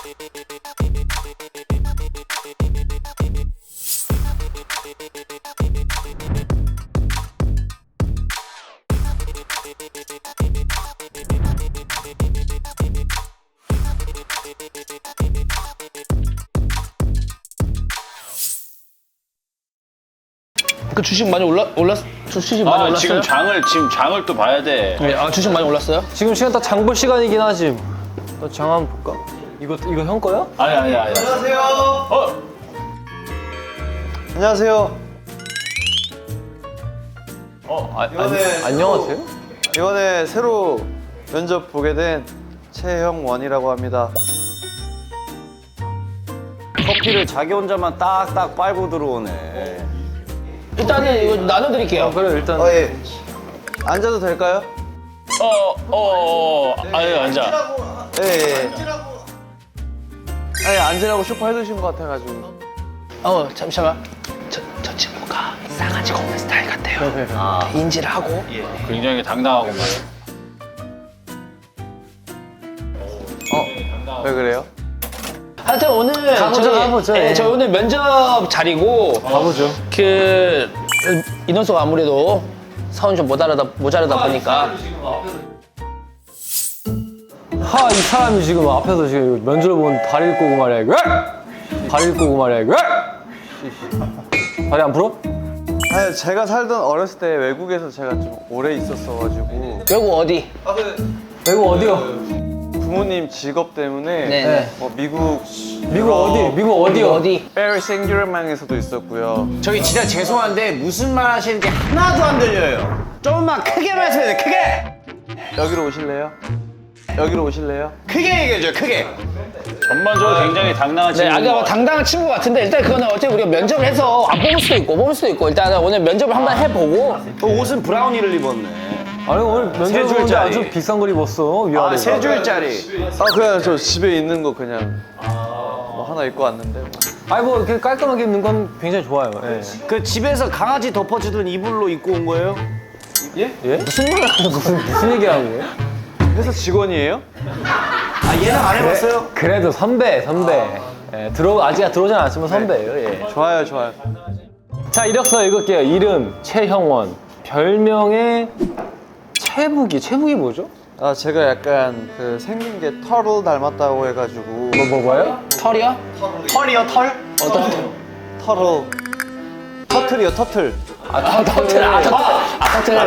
그 주식 많이 주식 많이 올랐어요? 지금 장을 또 봐야 돼. 네, 주식 많이 올랐어요? 지금 시간 딱 장 볼 시간이긴 하지. 나 장 한번 볼까? 이거 형 거야? 아니. 안녕하세요. 어? 안녕하세요. 안녕하세요? 이번에 새로 면접 보게 된 최형원이라고 합니다. 커피를 자기 혼자만 딱딱 빨고 들어오네. 일단은 이거 나눠드릴게요. 그래 일단. 예. 앉아도 될까요? 아유, 앉아. 예. 아니 앉으라고 쇼파 해두신 것 같아가지고. 잠시만. 저 친구가 싸가지 없는 스타일 같아요. 인지를 하고. 굉장히 당당하고만. 왜 그래요? 하여튼 오늘 가보죠. 예. 저희 오늘 면접 자리고 가보죠. 그 인원수가 아무래도 사원 좀 모자라다 보니까 이 사람이 지금 앞에서 지금 면접을 보는 다리를 꼬고 말이야 이거. 다리를 꼬고 말이야 이거. 다리 안 풀어? 아니 제가 살던 어렸을 때 외국에서 제가 좀 오래 있었어가지고 외국 어디? 외국 어디요? 부모님 직업 때문에 네네. 미국 미국 어디요? 어디? 페리 생듀르망에서도 있었고요. 저기 진짜 죄송한데 무슨 말 하시는지 하나도 안 들려요. 조금만 크게 말씀해주세요. 크게! 여기로 오실래요? 여기로 오실래요? 크게 얘기해줘요. 크게! 전반적으로 굉장히 당당한 네, 친구. 아까 당당한 친구 같은데 일단 그거는 어차피 우리가 면접을 해서 안 뽑을 수도 있고 뽑을 수도 있고 일단은 오늘 면접을 한번 해보고 옷은 브라우니를 입었네. 아니 오늘 면접 세 보는데 줄짜리. 아주 비싼 걸 입었어 위아래. 세 줄짜리. 그냥 저 집에 있는 거 그냥 뭐 하나 입고 왔는데. 아니 뭐 이렇게 깔끔하게 입는 건 굉장히 좋아요. 예. 그 집에서 강아지 덮어주던 이불로 입고 온 거예요? 예? 무슨 말을 하는 무슨 얘기하는 거예요? 회사 직원이에요? 예상 안 해봤어요? 그래도 선배. 예, 아직 들어오진 않았지만 선배예요. 예. 좋아요. 자 이력서 읽을게요. 이름 최형원. 별명의 채북이 뭐죠? 제가 약간 그 생긴 게 털을 닮았다고 해가지고 뭐요? 털이요? 털이요, 털? 어떤 털? 터틀이요 터틀.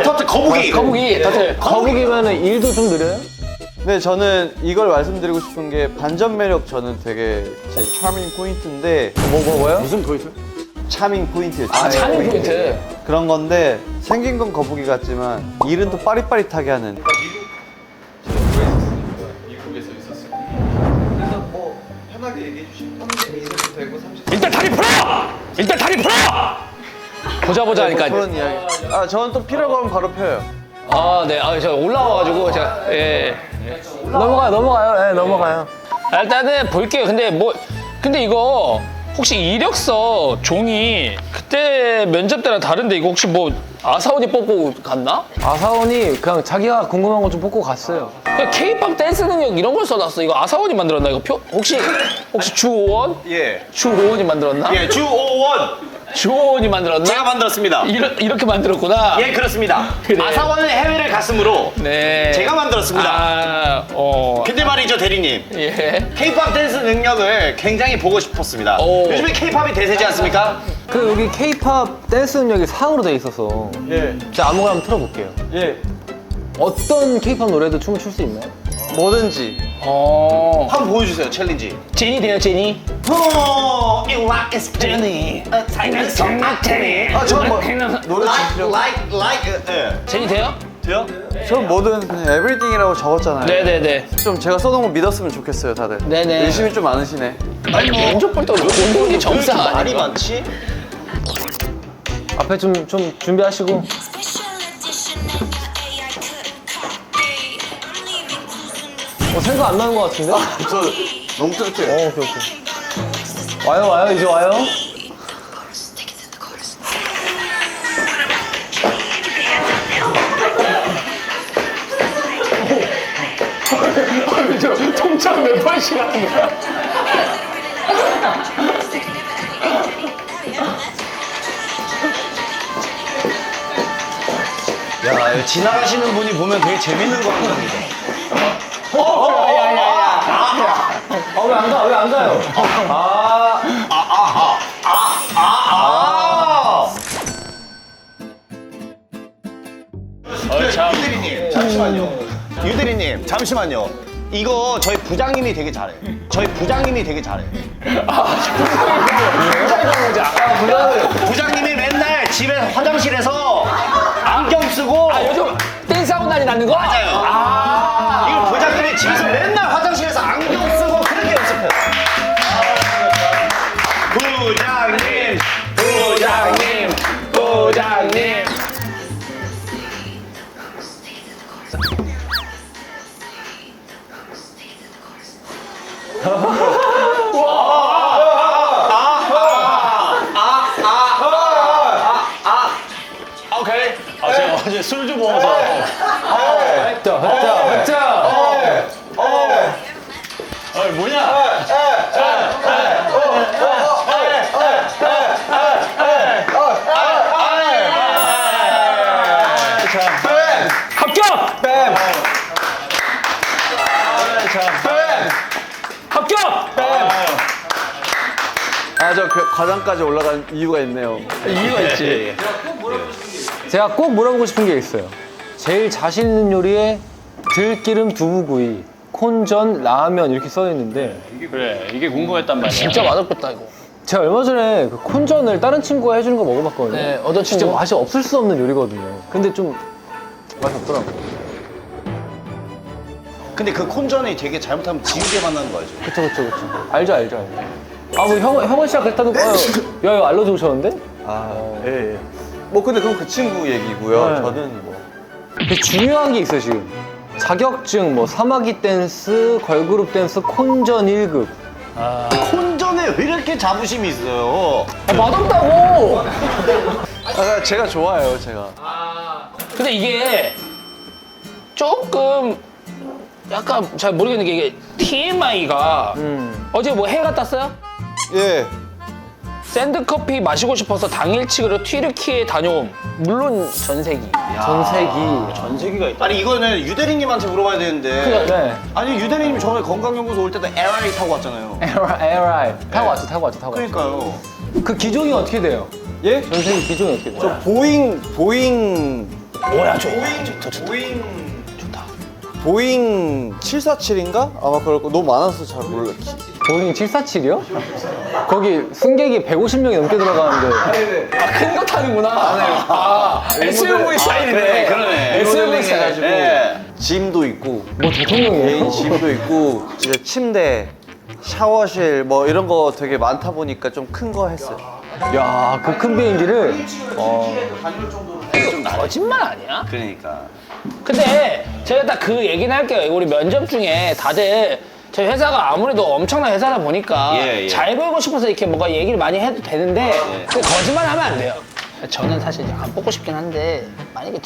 터틀 거북이! 터틀 거북이면은 일도 좀 느려요? 네 저는 이걸 말씀드리고 싶은 게 반전 매력 저는 되게 제 차밍 포인트인데 뭐요? 무슨 포인트? 차밍 포인트예요. 차밍 포인트. 그런 건데 생긴 건 거북이 같지만 일은 또 빠릿빠릿하게 하는. 일단 다리 풀어! 보자 하니까 그런 이야기. 저는 또 피라고 하면 바로 펴요. 네. 저 올라와가지고 제가 넘어가요. 예, 넘어가요. 일단은 볼게요. 근데 이거 혹시 이력서 종이 그때 면접 때랑 다른데 이거 혹시 뭐 아사원이 뽑고 갔나? 아사원이 그냥 자기가 궁금한 거 좀 뽑고 갔어요. 그냥 K-pop 댄스 능력 이런 걸 써놨어. 이거 아사원이 만들었나? 이거 혹시 주호원? 예. 주호원이 만들었나? 예, 주오원! 주호원이 만들었나? 제가 만들었습니다. 이렇게 만들었구나. 예, 그렇습니다. 그래. 아사원은 해외를 갔으므로 네. 제가 만들었습니다. 근데 말이죠, 대리님. 예. K-pop 댄스 능력을 굉장히 보고 싶었습니다. 오. 요즘에 K-pop이 대세지 않습니까? 그 여기 K-pop 댄스 능력이 4으로 돼 있어서 예. 제가 아무거나 한번 틀어볼게요. 예. 어떤 K-pop 노래도 춤을 출 수 있나요? 뭐든지. 한번 보여주세요, 챌린지. 제니 돼요, 제니? Oh, you like it, 제니. 살면서 제니. 저는 뭐 노래 주시죠. 제니 돼요? 돼요? 저는 뭐든 그냥 에브리띵이라고 적었잖아요. 네네네. 좀 제가 써놓은 거 믿었으면 좋겠어요, 다들. 네네. 열심히 좀 많으시네. 아니, 면접 볼 때 운동이 정상 아니야? 말이 많지? 앞에 좀 준비하시고. 생각 안 나는 것 같은데? 저 너무 뜨뜻해요. 오케이. 와요, 이제 와요. 통장 몇 번씩 하는 거야? 야, 이거 지나가시는 분이 보면 되게 재밌는 거 같은데. 왜 안 가? 왜 안 가요? 유대리님, 잠시만요. 유대리님, 잠시만요. 이거 저희 부장님이 되게 잘해. 저희 부장님이 되게 잘해. 부장님이 맨날 집에 화장실에서 안경 쓰고 요즘 댄스하고 다니는 거? 맞아요. 이거 부장님이 집에서 맨날 화장실에서 안경 쓰고 그렇게 연습해요. 부장님, 부장님, 부장님. 오케이. 제가 어제 술 좀 먹어서. 자. 뭐냐? 합격! 합격! 아, 저 과장까지 올라간 이유가 있네요. 이유가 있지. 제가 꼭 물어보고 싶은 게 있어요. 제일 자신 있는 요리에 들기름 두부구이, 콘전, 라면 이렇게 써 있는데 그래, 이게 궁금했단 말이야. 진짜 맛없겠다 이거. 제가 얼마 전에 그 콘전을 다른 친구가 해주는 거 먹어봤거든요. 네, 어떤 진짜 친구? 맛이 없을 수 없는 요리거든요. 근데 좀 맛이 없더라고요. 근데 그 콘전이 되게 잘못하면 지우개 만나는 거 알죠? 그쵸. 알죠. 아, 뭐 형원 씨가 그랬다는 거, 야, 이거 알려주고 오셨는데? 예. 뭐 근데 그건 그 친구 얘기고요. 네. 저는 뭐 되게 중요한 게 있어요, 지금. 자격증, 뭐, 사마귀 댄스, 걸그룹 댄스, 콘전 1급. 콘전에 왜 이렇게 자부심이 있어요? 맛없다고! 제가 좋아해요, 제가. 근데 이게 조금 약간 잘 모르겠는 게 이게 TMI가 어제 뭐 해가 떴어요? 예. 샌드커피 마시고 싶어서 당일치기로 튀르키예 다녀옴. 물론 전세기. 전세기. 전세기가 있다. 아니 이거는 유대리님한테 물어봐야 되는데. 네. 아니 유대리님 저번에 건강연구소 올 때도 LRI 타고 왔잖아요. LRI. 타고 왔죠. 그러니까요. 그 기종이 어떻게 돼요? 예? 전세기 기종이 어떻게 돼요? 저 보잉 뭐야, 좋아. 보잉 747인가? 아마 그럴 거 너무 많아서 잘 몰라. 보잉 747이요? 거기 승객이 150명이 넘게 들어가는데 큰 거 타는구나. SUV 스타일이네. 그러네. SUV 스타일. 네. 짐도 있고 뭐 대통령이에요? 개인 짐도 있고 이제 침대, 샤워실 뭐 이런 거 되게 많다 보니까 좀 큰 거 했어요. 야, 그 큰 비행기를 거짓말 아니야? 그러니까. 근데 제가 딱 그 얘기는 할게요. 우리 면접 중에 다들 저희 회사가 아무래도 엄청난 회사다 보니까 예. 잘 보이고 싶어서 이렇게 뭔가 얘기를 많이 해도 되는데 근데 거짓말 하면 안 돼요. 저는 사실 이제 안 뽑고 싶긴 한데 만약에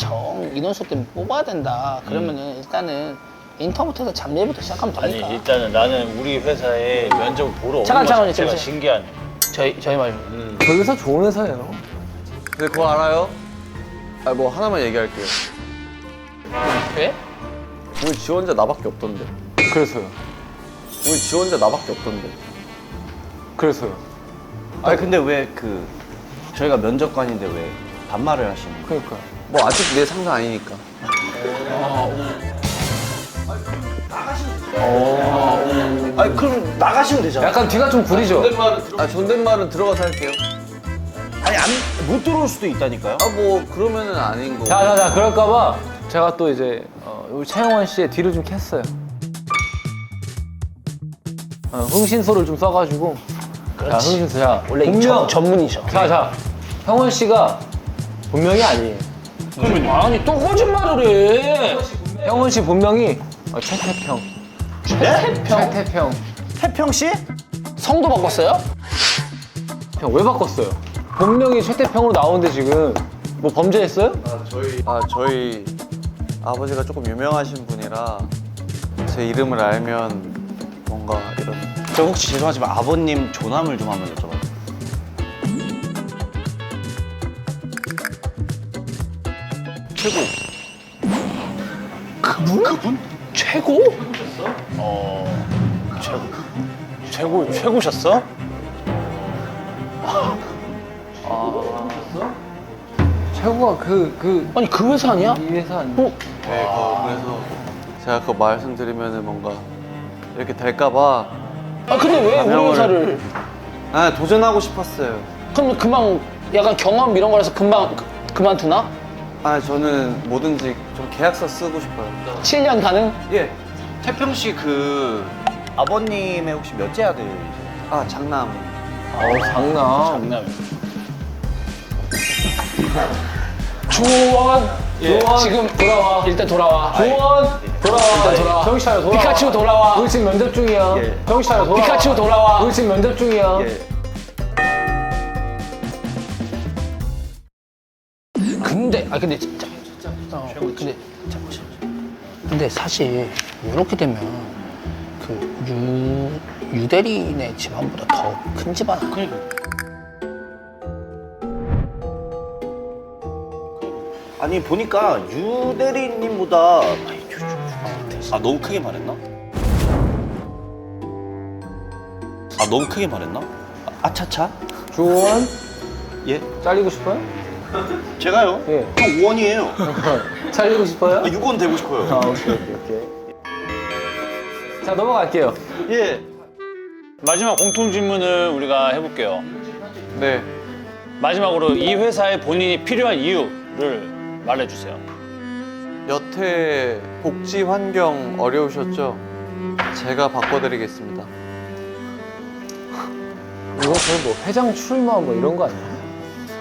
인원수 때문에 뽑아야 된다 그러면은 일단은 인터부터 해서 잡내부터 시작하면 아니, 되니까. 일단은 나는 우리 회사에 면접 보러 오는 잠깐, 거 잠깐만요, 자체가 잠시만요. 신기하네. 저희 말. 저희 회사 좋은 회사예요. 근데 그거 알아요? 아, 뭐 하나만 얘기할게요. 왜? 오늘 지원자 나밖에 없던데. 그래서요. 오늘 지원자 나밖에 없던데. 그래서요. 아니 근데 왜 그 저희가 면접관인데 왜 반말을 하시는 거예요? 그러니까. 뭐 아직 내 상관 아니니까. 아니 그럼 나가시면 되잖아요. 약간 뒤가 좀 구리죠? 존댓말은 들어가서 할게요. 아니 못 들어올 수도 있다니까요. 아, 뭐 그러면은 아닌 거. 자, 그럴까봐 제가 또 이제 우리 차영원 씨의 뒤를 좀 캤어요. 흥신소를 좀 써가지고. 자, 흥신소. 자, 원래 이 전문이셔. 자, 형원 씨가 본명이 아니에요. 아니 또 거짓말을 해. 형원 씨 본명이 최태평. 최태평. 태평 씨? 성도 바꿨어요? 왜 바꿨어요? 본명이 최태평으로 나오는데 지금 뭐 범죄했어요? 저희 아버지가 조금 유명하신 분이라 제 이름을 알면 뭔가 이런 저 혹시 죄송하지만 아버님 조남을 좀 한번 여쭤봐도 돼요? 최고. 그분? 최고? 최고셨어? 최고가 아니 그 회사 아니야? 이 회사 아니야? 네, 그래서 제가 그거 말씀드리면은 뭔가 이렇게 될까봐 아 근데 왜 우리 가명을- 회사를 도전하고 싶었어요. 그럼 금방 약간 경험 이런 거라서 금방 그만두나? 저는 뭐든지 좀 계약서 쓰고 싶어요. 7년 가능? 예. 태평 씨 그 아버님의 혹시 몇째 아들이세요? 장남. 장난. 장난. 조원! 지금 돌아와. 일단 돌아와. 조원! 돌아와. 일단 돌아와. 정신 차려 돌아와. 피카츄 돌아와. 우리 지금 면접 중이야. 예. 정신 차려 돌아와. 피카츄 돌아와. 우리 지금 면접 중이야. 예. 근데 진짜 근데 사실 이렇게 되면 그 유대리네 집안보다 더 큰 집안. 아니 보니까 유 대리님보다 너무 크게 말했나? 너무 크게 말했나? 아차차? 조원 예? 잘리고 싶어요? 제가요? 예. 저 5원이에요. 잘리고 싶어요? 6원 되고 싶어요. 오케이. 자 넘어갈게요. 예. 마지막 공통 질문을 우리가 해볼게요. 네. 마지막으로 이 회사에 본인이 필요한 이유를 말해주세요. 여태 복지 환경 어려우셨죠? 제가 바꿔드리겠습니다. 이거 거의 뭐 회장 출마 뭐 이런 거 아니야?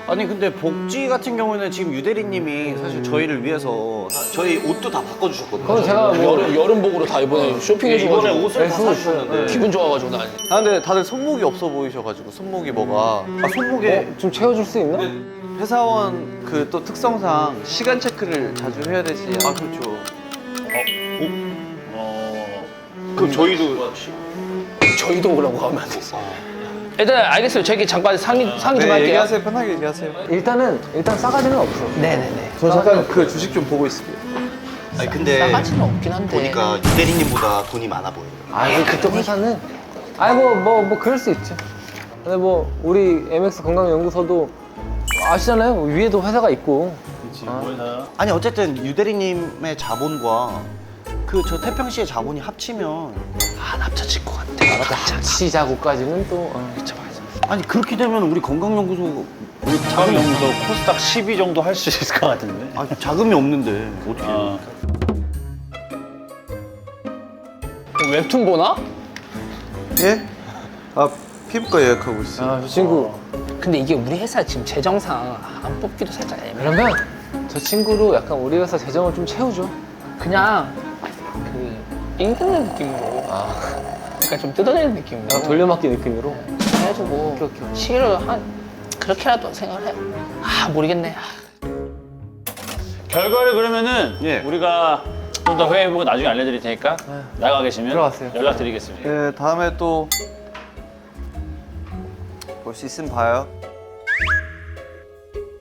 아니 근데 복지 같은 경우는 지금 유 대리님이 사실 저희를 위해서 저희 옷도 다 바꿔주셨거든요. 그럼 제가 뭐 여름복으로 다 이번에 쇼핑해줘가지고 이번에 옷을 다 애쓰고 사주셨는데 기분 좋아가지고 난. 근데 다들 손목이 없어 보이셔가지고 손목이 뭐가 손목에 좀 채워줄 수 있나? 회사원 그 또 특성상 시간 체크를 자주 해야 되지. 그렇죠. 그럼 저희도 저희도 그러고 가면 안 됐어. 일단 알겠어요. 저기 잠깐 상의 좀 할게요. 얘기하세요. 편하게 얘기하세요. 일단 싸가지는 없어. 네네네. 저 잠깐 그 주식 좀 보고 있을게요. 아니 근데 싸가지는 없긴 한데. 보니까 유 대리님보다 돈이 많아 보여요. 아니 그쪽 회사는 뭐 그럴 수 있죠. 근데 뭐 우리 MX 건강연구소도 아시잖아요. 위에도 회사가 있고. 아니 어쨌든 유 대리님의 자본과 그 저 태평 씨의 자본이 합치면 안 합쳐질 것 같아. 시자고까지는 또. 아니 그렇게 되면 우리 건강연구소 우리 자원연구소 코스닥 10위 정도 할 수 있을 것 같은데. 자금이 없는데 어떻게 해요? 웹툰 보나? 예? 피부과 예약하고 있어요. 저 친구. 근데 이게 우리 회사 지금 재정상 안 뽑기도 살짝 애매해. 그러면 저 친구로 약간 우리 회사 재정을 좀 채워줘. 그냥 그 잉뜯는 느낌으로. 그러니까 좀 뜯어내는 느낌으로. 약간 돌려막기 느낌으로. 해주고 시기를 한 그렇게라도 생각을 해. 모르겠네. 결과를 그러면은 예. 우리가 좀 더 회의해보고 나중에 알려드릴 테니까 나가 계시면 들어가세요. 연락드리겠습니다. 예, 다음에 또 볼 수 있으면 봐요.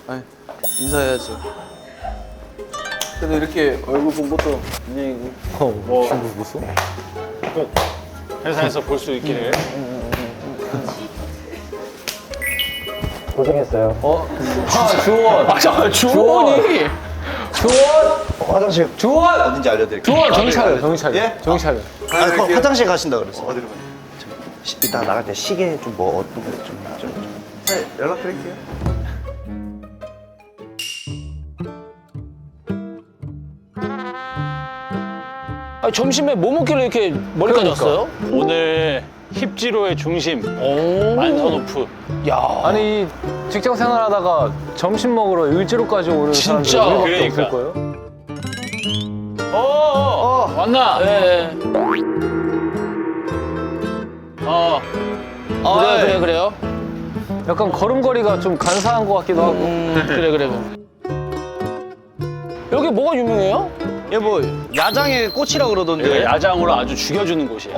아니, 인사해야죠. 근데 이렇게 얼굴 본 것도 인연이고. 뭐 친구 무슨? 꼭 회사에서 볼 수 있기를. 고생했어요. 주원. 잠깐 주원이. 화장실 주원! 어딘지 알려드릴게요. 주원! 정신 차려, 정신 차려. 예? 정신 차려. 화장실 가신다 그랬어. 어디로 가요? 이따 나갈 때 시계 좀 뭐 어떤 거좀 네, 연락드릴게요. 점심에 뭐 먹길래 이렇게 머리까지 왔어요? 오늘 힙지로의 중심 오. 만선오프. 야. 아니, 이 직장 생활하다가 점심 먹으러 일지로까지 오는 진짜? 사람들 우리밖에 그러니까. 없을 거예요? 왔나? 네. 그래요. 약간 걸음걸이가 좀 간사한 것 같기도 하고. 그래. 여기 뭐가 유명해요? 이게 뭐 야장의 꽃이라 그러던데. 야장으로 아주 죽여주는 곳이에요.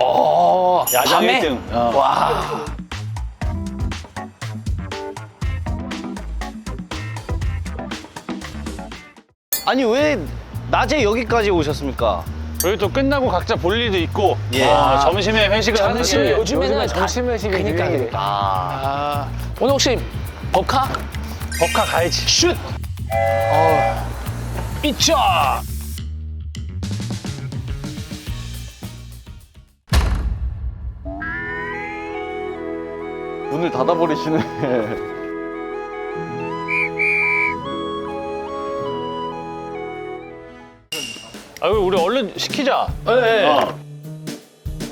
야장 밤에? 1등. 와. 아니 왜 낮에 여기까지 오셨습니까? 여기 또 끝나고 각자 볼 일도 있고 예. 점심에 회식을 하는 점심 게 요즘에는 점심 회식이 그니까 유행이래. 그니까. 아. 오늘 혹시 버카? 버카 가야지. 슛. 이차. 문을 닫아버리시네. 아유 우리 얼른 시키자. 네.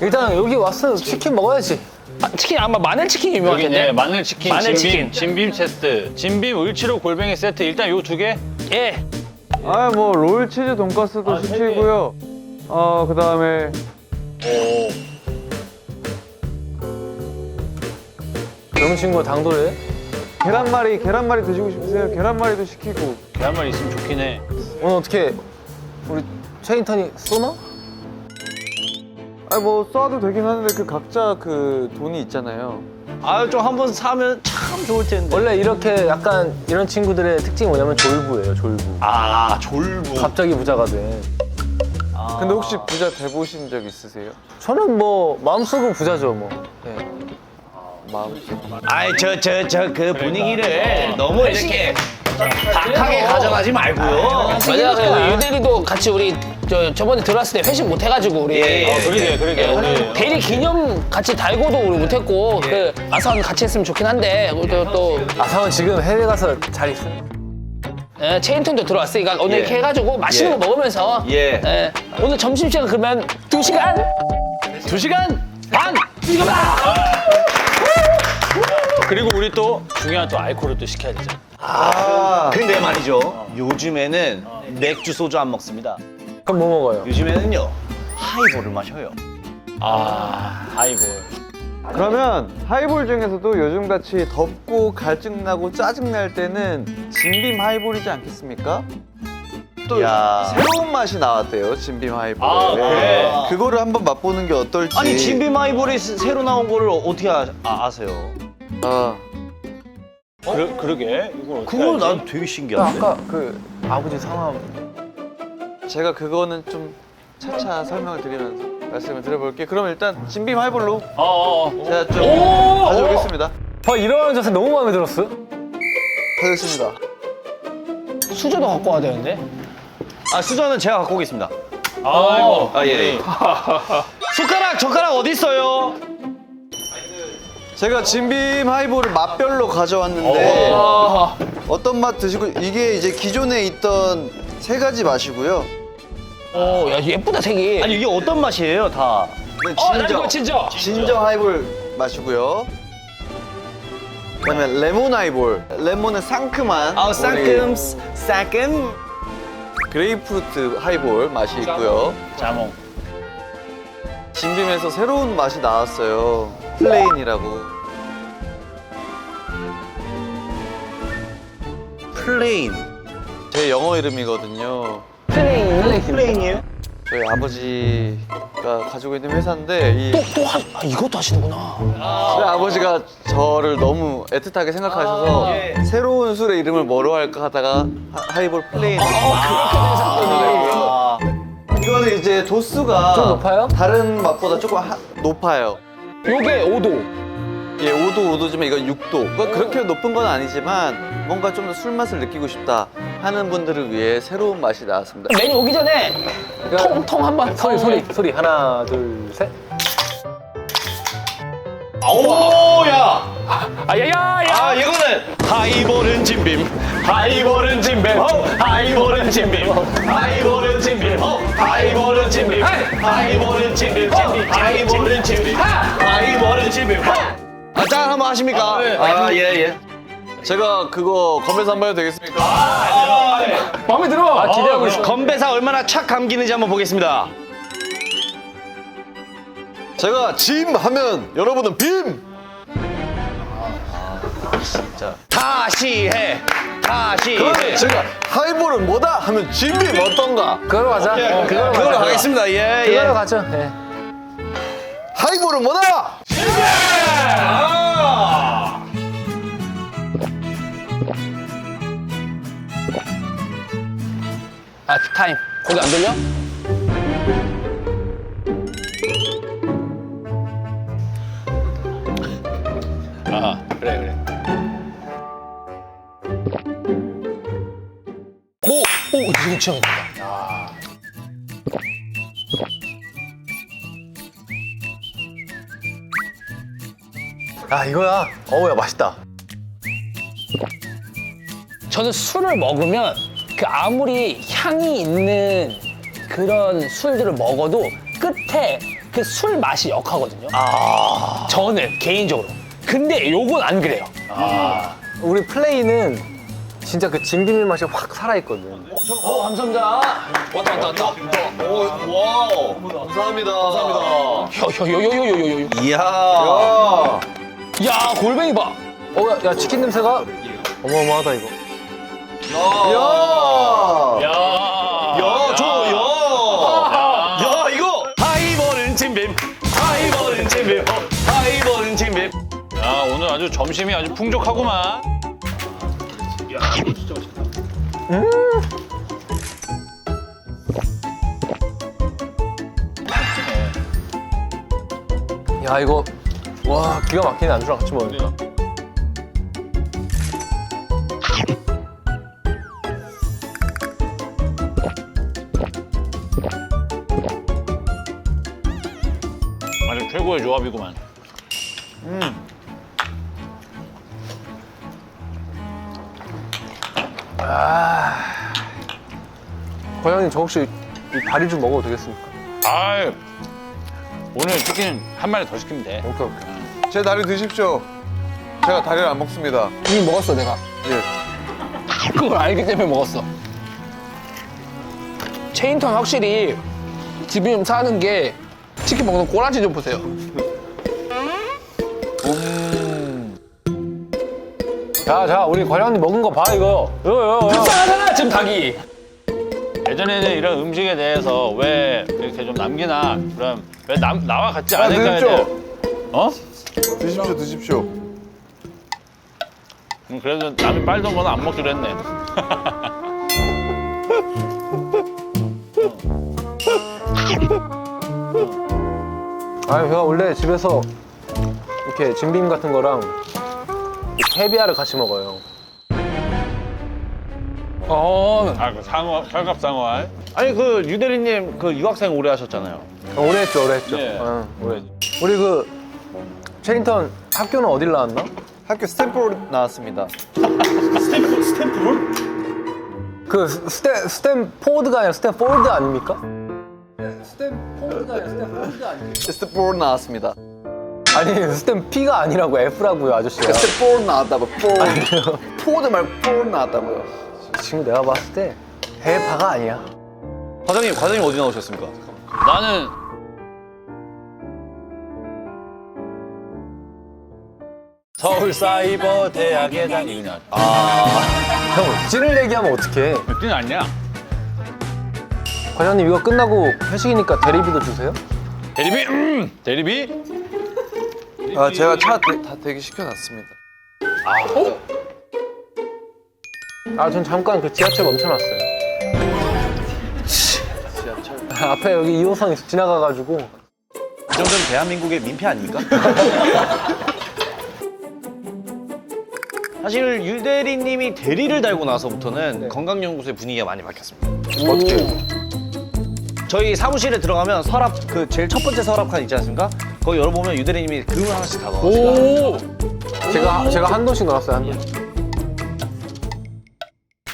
일단 여기 왔어 치킨 먹어야지. 아, 치킨 아마 마늘 치킨이 유명할 여기 텐데. 마늘 치킨, 마늘 진빔, 치킨. 진빔 세트, 진빔 을치로 골뱅이 세트. 일단 요 2개. 예. 아, 뭐 롤 치즈 돈가스도 시키고요. 그다음에 젊은 친구가 당돌해. 계란말이 드시고 싶으세요? 계란말이도 시키고. 계란말 있으면 좋긴 해. 오늘 어떻게 우리 최인턴이 쏘나? 아, 뭐 쏴도 되긴 하는데 그 각자 그 돈이 있잖아요. 아유 좀 한번 사면 참 좋을 텐데. 원래 이렇게 약간 이런 친구들의 특징이 뭐냐면 졸부예요, 졸부. 아 졸부. 갑자기 부자가 돼. 근데 혹시 부자 돼보신 적 있으세요? 저는 뭐 마음속은 부자죠, 뭐. 네. 마음속. 아이 저 그 분위기를 너무 이렇게 박하게 가져가지 말고요. 맞아. 그 유대리도 같이 우리 저번에 들어왔을 때 회식 못 해가지고 우리. 그러게. 우리. 대리 기념 같이 달고도 우리 못했고 그 아사원 같이 했으면 좋긴 한데 우리도 또 아사원 지금 해외 가서 잘 있어요. 예, 체인턴도 들어왔으니까 오늘 이렇게 해가지고 맛있는 거 먹으면서 예. 오늘 점심시간 그러면 2시간? 2시간 반! 그리고 우리 또 중요한 또 알코올을 또 시켜야 되잖아. 근데 말이죠. 요즘에는 맥주 소주 안 먹습니다. 그럼 뭐 먹어요? 요즘에는요 하이볼을 마셔요. 하이볼. 그러면 하이볼 중에서도 요즘같이 덥고 갈증나고 짜증날 때는 진빔 하이볼이지 않겠습니까? 또 야. 새로운 맛이 나왔대요, 진빔 하이볼. 아, 그래? 그거를 한번 맛보는 게 어떨지. 아니 진빔 하이볼이 새로 나온 거를 어떻게 아세요? 아, 그러게. 이걸 어떻게 그거 알지? 난 되게 신기한데. 아까 그 아버지 상암 제가 그거는 좀 차차 설명을 드리면서 말씀을 드려볼게요. 그럼 일단 진빔 하이볼로 제가 좀 가져오겠습니다. 일어나는 자세 너무 마음에 들었어. 가겠습니다. 수저도 갖고 와야 되는데. 아 수저는 제가 갖고 오겠습니다. 아이고. 예. 젓가락 어디 있어요? 제가 진빔 하이볼을 맛별로 가져왔는데 어떤 맛 드시고 이게 이제 기존에 있던 3가지 맛이고요. 야 예쁘다 색이. 아니 이게 어떤 맛이에요 다? 진저 하이볼 마시고요. 그다음에 레몬 하이볼. 레몬은 상큼한. 아 상큼. 그레이프루트 하이볼 맛이 있고요. 자몽. 진빔에서 새로운 맛이 나왔어요. 플레인이라고. 플레인. 제 영어 이름이거든요. 플레인이에요? 저희 아버지가 가지고 있는 회사인데 이것도 하시는구나. 저희 아버지가 저를 너무 애틋하게 생각하셔서 새로운 술의 이름을 뭐로 할까 하다가 하이볼 플레인. 이거는 이제 도수가 좀 높아요? 다른 맛보다 조금 높아요. 요게 5도. 예, 5도지만 이건 6도. 그렇게 높은 건 아니지만 뭔가 좀 더 술 맛을 느끼고 싶다 하는 분들을 위해 새로운 맛이 나왔습니다. 메뉴 오기 전에 통통 한번 소리 하나 둘 셋. 오야. 아야야야. 아 이거는 하이볼은 진빔. 하이볼은 진빔. 하이볼은 진빔. 하이볼은 진빔. 하이볼은 진빔. 하이볼은 진빔. 하이볼은 진빔. 하이볼은 진빔. 짠 한번 하십니까? 예. 제가 그거 건배사 한번 해도 되겠습니까? 마음에 들어. 기대하고 있어. 건배사 얼마나 착 감기는지 한번 보겠습니다. 제가 짐 하면 여러분은 빔! 진짜. 다시 해. 다시 해. 제가 하이볼은 뭐다 하면 진빔 어떤가? 그걸로 가자. 그걸로 그걸로 가겠습니다. 예, 예. 그걸로 가죠. 예. 하이볼은 뭐다? 아, 타임. 고개 안 돌려? 아, 그래, 그래. 오! 오! 지금 취향이다. 아 이거야. 어우야 맛있다. 저는 술을 먹으면 그 아무리 향이 있는 그런 술들을 먹어도 끝에 그 술 맛이 역하거든요. 저는 개인적으로. 근데 요건 안 그래요. 우리 플레이는 진짜 그 진비밀 맛이 확 살아있거든. 감사합니다. 왔다. 와우. 감사합니다. 감사합니다. 요요요요요요. 이야. 야, 골뱅이 봐. 야, 치킨 냄새가 어마어마하다, 이거. 야. 야, 야, 이거. 하이볼은 진빔. 하이볼은 진빔. 하이볼은 진빔. 야, 오늘 아주 점심이 아주 풍족하구만. 야, 이거. 와, 기가 막히네, 안주랑 같이 먹으니까. 아주 최고의 조합이구만. 과장님, 저 혹시 이 다리 좀 먹어도 되겠습니까? 아유, 오늘 치킨 한 마리 더 시키면 돼. 오케이, 오케이. 제 다리 드십시오. 제가 다리를 안 먹습니다. 이미 먹었어, 내가. 예. 그걸 알기 때문에 먹었어. 체인턴 확실히 집이 좀 사는 게 치킨 먹는 꼬라지 좀 보세요. 자, 우리 과장님 먹은 거 봐, 이거. 이거. 불쌍하잖아, 지금 닭이. 예전에는 이런 음식에 대해서 왜 이렇게 좀 남기나, 그럼 왜 나와 같지 않을까에 드십시오. 대해. 어? 드십시오. 그래도 남이 빨던 거는 안 먹기로 했네. 아니, 제가 원래 집에서 이렇게 진빔 같은 거랑 캐비아를 같이 먹어요. 아, 그 상어, 철갑상어. 아니 그 유대리님 그 유학생 오래 하셨잖아요. 오래 했죠. 네. 오래 했죠. 우리 그 체인턴 학교는 어딜 나왔나? 학교 스탠포드 나왔습니다. 그 스탠포드가 아니라 스탠포드 아닙니까? 스탠포드가 아니라 스탠포드 아닙니까? 스탠포드 나왔습니다. 아니 스탠피가 아니라고 F라고요 아저씨가. 스탠포드 나왔다고. 포드 말고 포드 나왔다고요. 지금 내가 봤을 때 해파가 아니야. 과장님 어디 나오셨습니까? 나는 서울사이버대학에 다니는. 형 찐을 얘기하면 어떡해. 몇진 않냐? 과장님 이거 끝나고 회식이니까 대리비도 주세요. 대리비? 대리비? 아 제가 차 다 대기 시켜놨습니다. 전 잠깐 그 지하철 멈춰놨어요. 앞에 여기 2호선이 지나가가지고. 이 정도면 대한민국의 민폐 아닙니까? 사실 유대리님이 대리를 달고 나서부터는 건강연구소의 분위기가 많이 바뀌었습니다. 어떻게? 저희 사무실에 들어가면 서랍 그 제일 첫 번째 서랍 칸 있지 않습니까? 거기 열어보면 유대리님이 글 하나씩 다 넣어놨어요. 제가 한 돈씩 넣었어요, 한 돈씩.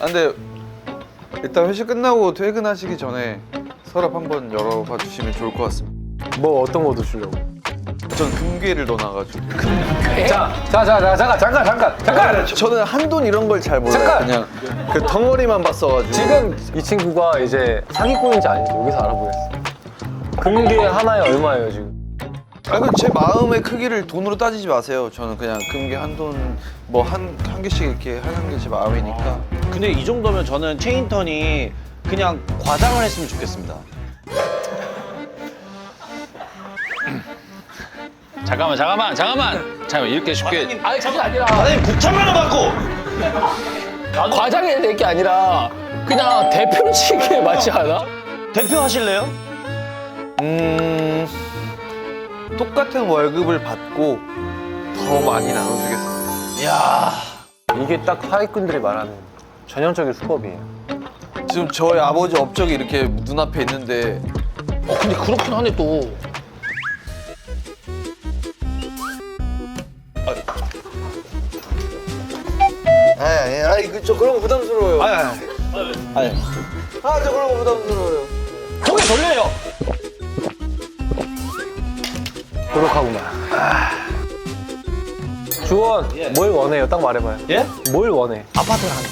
아, 근데 일단 회식 끝나고 퇴근하시기 전에 서랍 한번 열어봐 주시면 좋을 것 같습니다. 뭐 어떤 거 드시려고? 전 금괴를 넣어놔가지고. 잠깐! 저는 한돈 이런 걸 잘 몰라요. 잠깐! 그냥 그 덩어리만 봤어가지고. 지금 이 친구가 이제 사기꾼인지 아닌지 여기서 알아보겠어. 금괴 하나에 얼마예요, 지금? 아, 그럼 제 마음의 크기를 돈으로 따지지 마세요. 저는 그냥 금괴 한 돈 뭐 한 개씩 이렇게 하는 게 제 마음이니까. 근데 이 정도면 저는 체인턴이 그냥 과장을 했으면 좋겠습니다. 잠깐만 이렇게 쉽게 아니 그게 아니라 사장님 9천만 원 받고 과장해야 될 게 아니라 그냥 대표를 치기에 맞지 않아? 대표 하실래요? 똑같은 월급을 받고 더 많이 나눠주겠습니다. 이게 딱 사기꾼들이 말하는 전형적인 수법이에요. 지금 저희 아버지 업적이 이렇게 눈앞에 있는데 근데 그렇긴 하네 또. 저 그런 거 부담스러워요. 아니. 저 그런 거 부담스러워요. 고개 돌려요. 부족하구만. 주원, 뭘 원해요? 딱 말해봐요. 예? 뭘 원해? 아파트를 하는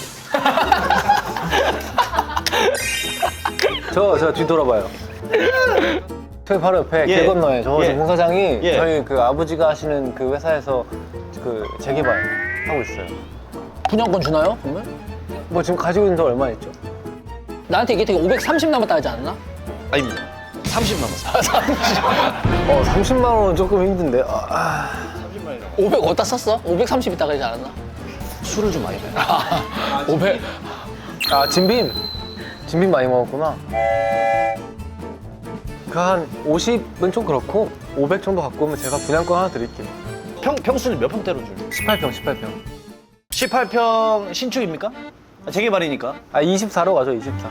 저 뒤돌아봐요. 저기 바로 옆에 예. 길 건너에 저 예. 공사장이 예. 저희 그 아버지가 하시는 그 회사에서 그 재개발 하고 있어요. 분양권 주나요? 그러면? 뭐 지금 가지고 있는 돈 얼마 있죠? 나한테 이게 되게 530 남았다 하지 않나? 아닙니다. 30 남았어요. 30만 원은 조금 힘든데. 500 어디다 썼어? 530 있다 그러지 않았나? 술을 좀 많이 먹어요. 500. 진빔 많이 먹었구나. 그 한 50은 좀 그렇고 500 정도 갖고 오면 제가 분양권 하나 드릴게요. 평수는 몇 평대로 줄? 18평. 18평 신축입니까? 재개발이니까. 24로 가죠, 24.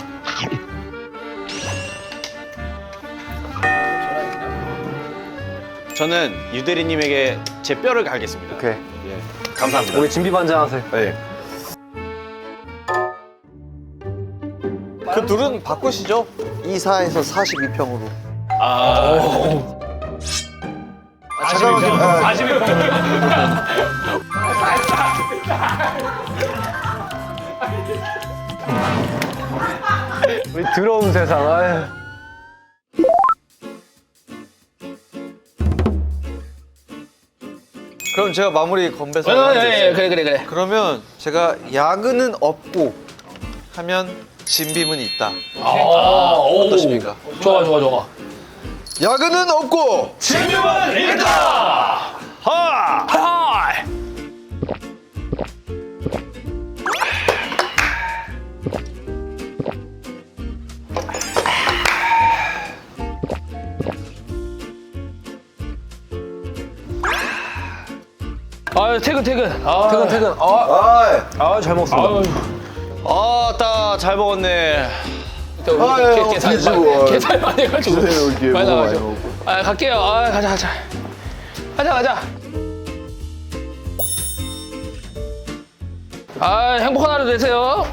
저는 유대리님에게 제 뼈를 갈겠습니다. 오케이. 예. 감사합니다. 우리 진빔 반장 하세요. 네. 그 둘은 바꾸시죠. 24에서 42평으로. 우리 더러운 세상. 아유. 그럼 제가 마무리 건배사. 그래. 그러면 제가 야근은 없고 하면 진빔은 있다. 어떠십니까? 좋아. 야근은 없고 진빔은 있다! 하! 하이! 퇴근. 퇴근. 잘 먹었습니다. 아따, 잘 먹었네. 계산 많이 해가지고. 많이 나가죠. 갈게요. 가자. 행복한 하루 되세요.